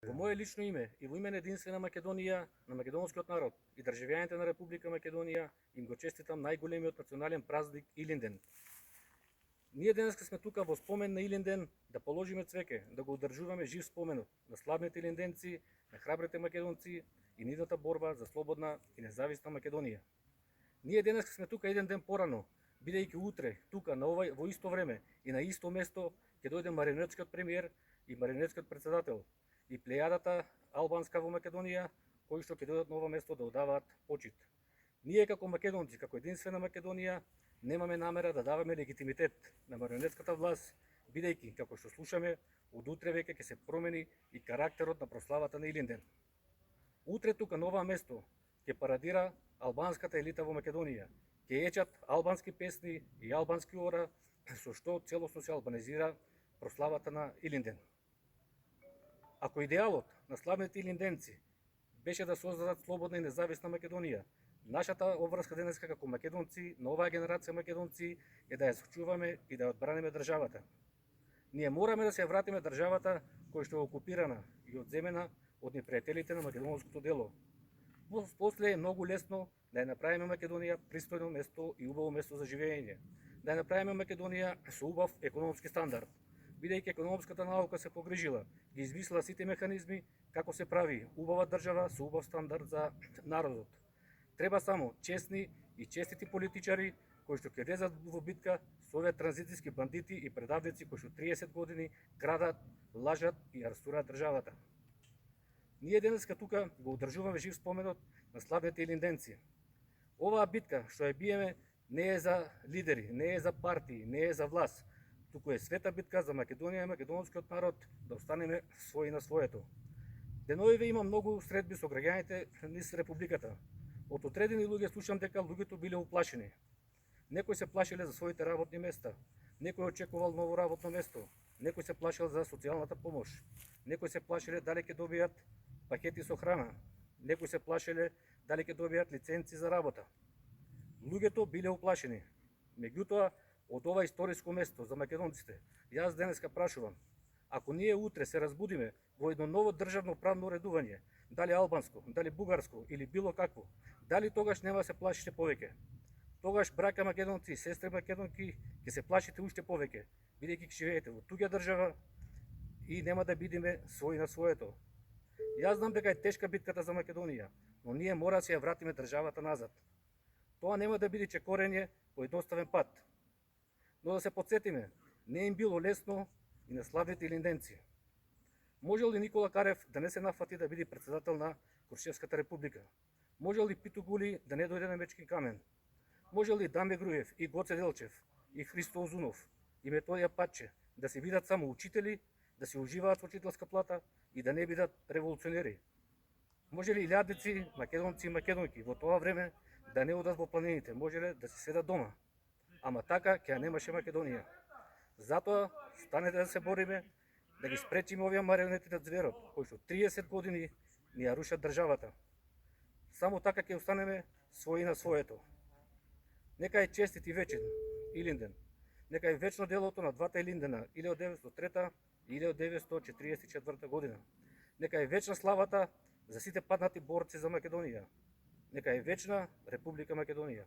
Во мое лично име и во име на единствена Македонија, на македонскиот народ и државјаните на Република Македонија им го честитам најголемиот национален празник Илинден. Ние денеска сме тука во спомен на Илинден да положиме цвеќе, да го одржуваме жив споменот на славните илинденци, на храбрите македонци и нивната борба за слободна и независна Македонија. Ние денеска сме тука еден ден порано, бидејќи утре тука на во исто време и на исто место ќе дојде марионетскиот премиер и марионетскиот претседател и плејадата албанска во Македонија, кои што ќе дојдат на ова место да одаваат почит. Ние како македонци, како единствена Македонија, немаме намера да даваме легитимитет на марионетската власт, бидејќи, како што слушаме, од утре веќе ќе се промени и карактерот на прославата на Илинден. Утре тука на ова место ќе парадира албанската елита во Македонија, ќе ечат албански песни и албански ора, со што целосно се албанизира прославата на Илинден. Ако идеалот на славните илинденци беше да создадат слободна и независна Македонија, нашата обврска денеска како македонци, на оваа генерација македонци, е да ја сочуваме и да ја одбраниме државата. Ние мораме да се ја вратиме државата која што е окупирана и одземена од непријателите на македонското дело. После е многу лесно да ја направиме Македонија пристојно место и убаво место за живење, да ја направиме Македонија со убав економски стандард, бидејќи економската наука се погрижила, ги измислила сите механизми како се прави убава држава со убав стандард за народот. Треба само честни и честити политичари кои што ќе лезат во битка со овие транзицијски бандити и предавници кои што 30 години крадат, лажат и арестуваат државата. Ние денеска тука го одржуваме жив споменот на славните илинденци. Оваа битка што ја биеме не е за лидери, не е за партии, не е за власт, туку е света битка за Македонија и македонскиот народ да останеме своји на своето. Деновиве има многу средби со граѓаните низ републиката. Од одредени луѓе слушам дека луѓето биле уплашени. Некои се плашеле за своите работни места, некој очекувал ново работно место, некој се плашел за социјалната помош, некои се плашеле дали ќе добијат пакети со храна, некои се плашеле дали ќе добијат лиценци за работа. Луѓето биле уплашени. Меѓутоа, од ова историско место за македонците, јас денеска прашувам, ако ние утре се разбудиме во едно ново државно правно уредување, дали албанско, дали бугарско или било какво, дали тогаш нема се плашите повеќе? Тогаш, браќа македонци и сестри македонки, ќе се плашите уште повеќе, бидејќи ќе живеете во туѓа држава и нема да бидеме своји на своето. Јас знам дека е тешка битката за Македонија, но ние мора да се ја вратиме државата назад. Тоа нема да биде чекорење по едноставен пат. Но да се подсетиме, не им било лесно и на славните илинденци. Може ли Никола Карев да не се нафати да биде претседател на Крушевската република? Може ли Питу Гули да не дојде на Мечки камен? Може ли Даме Груев и Гоце Делчев и Христо Озунов и Методија Патче да се бидат само учители, да се уживаат во учителска плата и да не бидат револуционери? Може ли илјадници македонци и македонки во тоа време да не одат во планините? Може ли да се седат дома? Ама така ќе ја немаше Македонија. Затоа станете да се бориме, да ги спречиме овие марионети на зверот, кои што 30 години ни ја рушат државата. Само така ќе останеме своји на своето. Нека е честит и вечен Илинден. Нека е вечно делото на двата Илиндена 1903 и 1944 година. Нека е вечна славата за сите паднати борци за Македонија. Нека е вечна Република Македонија.